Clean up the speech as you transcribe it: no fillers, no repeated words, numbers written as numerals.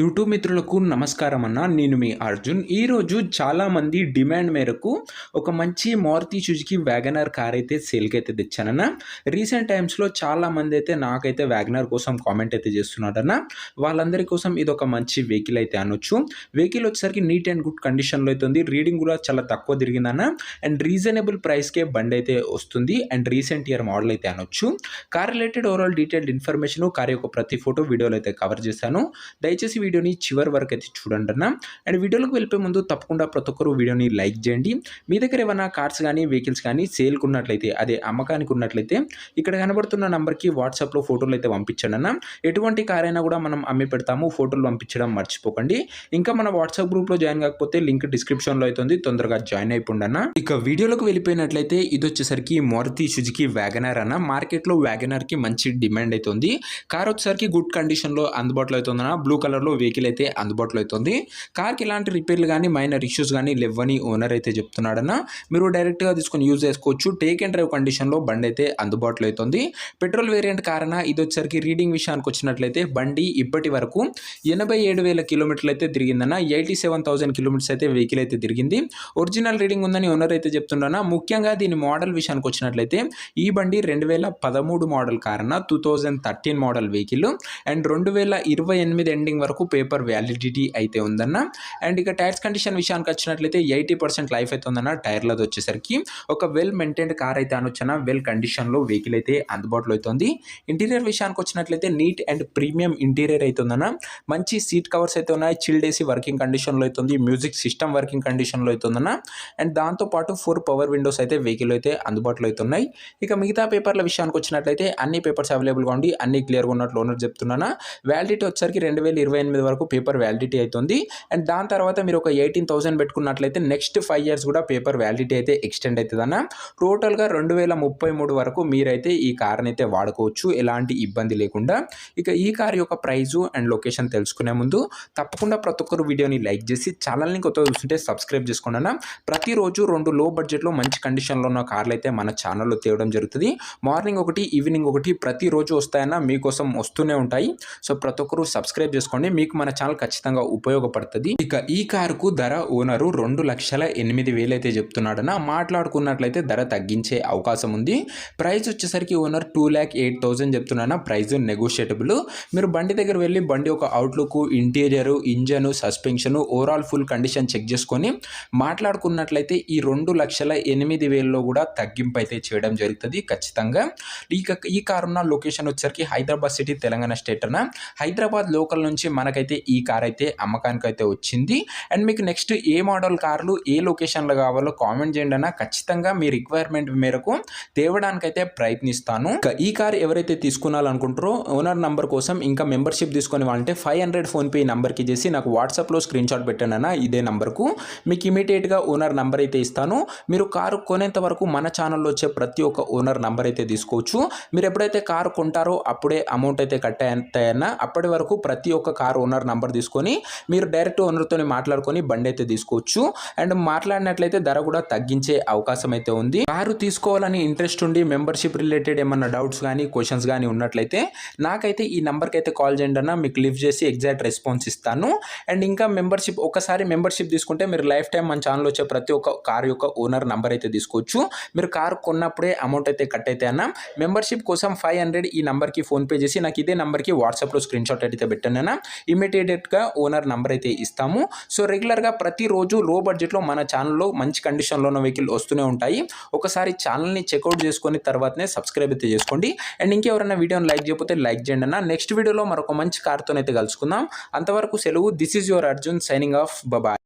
YouTube మిత్రులకు నమస్కారం అన్న. నేను మీ అర్జున్. ఈరోజు చాలామంది డిమాండ్ మేరకు ఒక మంచి మారుతి సుజుకి వ్యాగనర్ కార్ అయితే సేల్కి అయితే తెచ్చానన్న. రీసెంట్ టైమ్స్లో చాలామంది అయితే నాకైతే వ్యాగనర్ కోసం కామెంట్ అయితే చేస్తున్నారన్న. వాళ్ళందరి కోసం ఇది ఒక మంచి వెహికల్ అయితే అనొచ్చు. వెహికల్ వచ్చేసరికి నీట్ అండ్ గుడ్ కండిషన్లో అయితే ఉంది. రీడింగ్ కూడా చాలా తక్కువ తిరిగిందన్న. అండ్ రీజనబుల్ ప్రైస్కే బండి అయితే వస్తుంది. అండ్ రీసెంట్ ఇయర్ మోడల్ అయితే అనొచ్చు. Car related overall detailed information, car యొక్క ప్రతి ఫోటో వీడియోలో అయితే కవర్ చేశాను. దయచేసి వీడియోని చివరి వరకు అయితే చూడండి అన్న. అండ్ వీడియోలోకి వెళ్ళిపోయే ముందు తప్పకుండా ప్రతి ఒక్కరు వీడియోని లైక్ చేయండి. మీ దగ్గర ఏమైనా కార్స్ కానీ వెహికల్స్ కానీ సేల్కి ఉన్నట్లయితే, అదే అమ్మకానికి ఉన్నట్లయితే ఇక్కడ కనబడుతున్న నంబర్కి వాట్సాప్లో ఫోటోలు అయితే పంపించండి అన్న. ఎటువంటి కార్ అయినా కూడా మనం అమ్మి పెడతాము, ఫోటోలు పంపించడం మర్చిపోకండి. ఇంకా మన వాట్సాప్ గ్రూప్లో జాయిన్ కాకపోతే లింక్ డిస్క్రిప్షన్లో అవుతుంది, తొందరగా జాయిన్ అయిపోండి అన్న. ఇక వీడియోలోకి వెళ్ళిపోయినట్లయితే ఇది వచ్చేసరికి మారుతి సుజుకి వ్యాగనర్ అన్న. మార్కెట్లో వ్యాగనర్కి మంచి డిమాండ్ అవుతుంది. కార్ వచ్చేసరికి గుడ్ కండిషన్లో అందుబాటులో అవుతుందన్న. బ్లూ కలర్లో వెహికల్ అయితే అందుబాటులో అవుతుంది. కార్కి ఎలాంటి రిపేర్లు కానీ మైనర్ ఇష్యూస్ కానీ లేవని ఓనర్ అయితే చెప్తున్నాడన్న. మీరు డైరెక్ట్గా తీసుకొని యూజ్ చేసుకోవచ్చు. టేక్ అండ్ డ్రైవ్ కండిషన్లో బండి అయితే అందుబాటులో అవుతుంది. పెట్రోల్ వేరియంట్ కారణ ఇది వచ్చేసరికి రీడింగ్ విషయానికి వచ్చినట్లయితే బండి ఇప్పటి వరకు 87,000 కిలోమీటర్లు అయితే తిరిగిందన్న. 87,000 కిలోమీటర్స్ అయితే వెహికల్ అయితే తిరిగింది. ఒరిజినల్ రీడింగ్ ఉందని ఓనర్ అయితే చెప్తున్నాను. ముఖ్యంగా దీని మోడల్ విషయానికి వచ్చినట్లయితే ఈ బండి 2013 మోడల్ కారణ 2013 మోడల్ వెహికల్. అండ్ 2028 ఎండింగ్ వరకు పేపర్ వ్యాలిడిటీ అయితే ఉందన్న. అండ్ ఇక టైర్స్ కండిషన్ విషయానికి వచ్చినట్లయితే 80% లైఫ్ అయితే ఉందన్న. టైర్లది వచ్చేసరికి ఒక వెల్ మెయింటైన్డ్ కార్ అయితే అనొచ్చన. వెల్ కండిషన్లో వెహికల్ అయితే అందుబాటులో అవుతుంది. ఇంటీరియర్ విషయానికి వచ్చినట్లయితే నీట్ అండ్ ప్రీమియం ఇంటీరియర్ అయితే ఉందన్న. మంచి సీట్ కవర్స్ అయితే ఉన్నాయి. చిల్డ్ ఏసీ వర్కింగ్ కండిషన్లో అవుతుంది. మ్యూజిక్ సిస్టమ్ వర్కింగ్ కండిషన్లో అయితే ఉందన్న. అండ్ దాంతోపాటు 4 పవర్ విండోస్ అయితే వెహికల్ అయితే అందుబాటులో అవుతున్నాయి. ఇక మిగతా పేపర్ల విషయానికి వచ్చినట్లయితే అన్ని పేపర్స్ అవైలబుల్గా ఉండి అన్ని క్లియర్గా ఉన్నట్లు ఓనర్ చెప్తున్నాను. వ్యాలిడిటీ వచ్చేసరికి 2028 వరకు పేపర్ వ్యాలిడిటీ అవుతుంది. అండ్ దాని తర్వాత మీరు ఒక 18,000 పెట్టుకున్నట్లయితే నెక్స్ట్ 5 ఇయర్స్ కూడా పేపర్ వ్యాలిడిటీ అయితే ఎక్స్టెండ్ అవుతుందన్న. టోటల్గా 2033 వరకు మీరైతే ఈ కార్ని అయితే వాడుకోవచ్చు, ఎలాంటి ఇబ్బంది లేకుండా. ఇక ఈ కార్ యొక్క ప్రైజు అండ్ లొకేషన్ తెలుసుకునే ముందు తప్పకుండా ప్రతి ఒక్కరు వీడియోని లైక్ చేసి ఛానల్ని కొత్తగా చూస్తుంటే సబ్స్క్రైబ్ చేసుకోండి అన్న. ప్రతిరోజు 2 లో బడ్జెట్లో మంచి కండిషన్లో ఉన్న కార్లు అయితే మన ఛానల్లో తేవడం జరుగుతుంది. మార్నింగ్ ఒకటి, ఈవినింగ్ ఒకటి ప్రతిరోజు వస్తాయన్న, మీకోసం వస్తూనే ఉంటాయి. సో ప్రతి ఒక్కరు సబ్స్క్రైబ్ చేసుకోండి, మీకు మన ఛానల్ ఖచ్చితంగా ఉపయోగపడుతుంది. ఇక ఈ కారుకు ధర ఓనరు 2,08,000 అయితే చెప్తున్నాడన్న. మాట్లాడుకున్నట్లయితే ధర తగ్గించే అవకాశం ఉంది. ప్రైస్ వచ్చేసరికి ఓనర్ 2,08,000 చెప్తున్నాడన్న. ప్రైస్ నెగోషియేటబుల్. మీరు బండి దగ్గర వెళ్ళి బండి ఒక outlook, interior, engine, suspension overall full condition check చేసుకొని మాట్లాడుకున్నట్లయితే ఈ 2,08,000లో కూడా తగ్గింపు అయితే చేయడం జరుగుతుంది ఖచ్చితంగా. ఇక ఈ కారు ఉన్న లొకేషన్ వచ్చేసరికి హైదరాబాద్ సిటీ, తెలంగాణ స్టేట్ అన్న. హైదరాబాద్ లోకల్ నుంచి మనకైతే ఈ కార్ అయితే అమ్మకానికి అయితే వచ్చింది. అండ్ మీకు నెక్స్ట్ ఏ మోడల్ కార్లు ఏ లొకేషన్లో కావాలో కామెంట్ చేయండి అన్న. ఖచ్చితంగా మీ రిక్వైర్మెంట్ మేరకు తేవడానికైతే ప్రయత్నిస్తాను. ఈ కార్ ఎవరైతే తీసుకున్నారనుకుంటారో ఓనర్ నంబర్ కోసం ఇంకా మెంబర్షిప్ తీసుకొని వాళ్ళంటే 500 ఫోన్పే నంబర్కి చేసి నాకు వాట్సాప్లో స్క్రీన్ షాట్ పెట్టండి అన్న. ఇదే నంబర్కు మీకు ఇమీడియట్గా ఓనర్ నంబర్ అయితే ఇస్తాను. మీరు కారు కొనేంత వరకు మన ఛానల్లో వచ్చే ప్రతి ఒక్క ఓనర్ నంబర్ అయితే తీసుకోవచ్చు. మీరు ఎప్పుడైతే కారు కొంటారో అప్పుడే అమౌంట్ అయితే కట్ అవుతాయన్న. అప్పటి వరకు ప్రతి ఒక్క కార్ ఓనర్ నంబర్ తీసుకొని మీరు డైరెక్ట్ ఓనర్తో మాట్లాడుకొని బండి అయితే తీసుకోవచ్చు. అండ్ మాట్లాడినట్లయితే ధర కూడా తగ్గించే అవకాశం అయితే ఉంది. కారు తీసుకోవాలని ఇంట్రెస్ట్ ఉండి మెంబర్షిప్ రిలేటెడ్ ఏమన్నా డౌట్స్ కానీ క్వశ్చన్స్ కానీ ఉన్నట్లయితే నాకైతే ఈ నెంబర్కి అయితే కాల్ చేయండి అన్న. మీకు లిఫ్ట్ చేసి ఎగ్జాక్ట్ రెస్పాన్స్ ఇస్తాను. అండ్ ఇంకా ఒకసారి మెంబర్షిప్ తీసుకుంటే మీరు లైఫ్ టైం మన ఛానల్ వచ్చే ప్రతి ఒక్క కార్ యొక్క ఓనర్ నంబర్ అయితే తీసుకోవచ్చు. మీరు కారు కొన్నప్పుడే అమౌంట్ అయితే కట్ అయితే అన్న. మెంబర్షిప్ కోసం 500 ఈ నెంబర్కి ఫోన్పే చేసి నాకు ఇదే నెంబర్కి వాట్సాప్లో స్క్రీన్ షాట్ అయితే పెట్టండి అన్న. ఇమీడియట్గా ఓనర్ నంబర్ అయితే ఇస్తాము. సో రెగ్యులర్గా ప్రతిరోజు లో బడ్జెట్లో మన ఛానల్లో మంచి కండిషన్లో ఉన్న వెహికల్ వస్తూనే ఉంటాయి. ఒకసారి ఛానల్ని చెక్అవుట్ చేసుకొని తర్వాతనే సబ్స్క్రైబ్ అయితే చేసుకోండి. అండ్ ఇంకెవరైనా వీడియోని లైక్ చేయకపోతే లైక్ చేయండి అన్న. నెక్స్ట్ వీడియోలో మరొక మంచి కార్తో అయితే కలుసుకుందాం. అంతవరకు సెలవు. This is your Arjun signing off. Bye.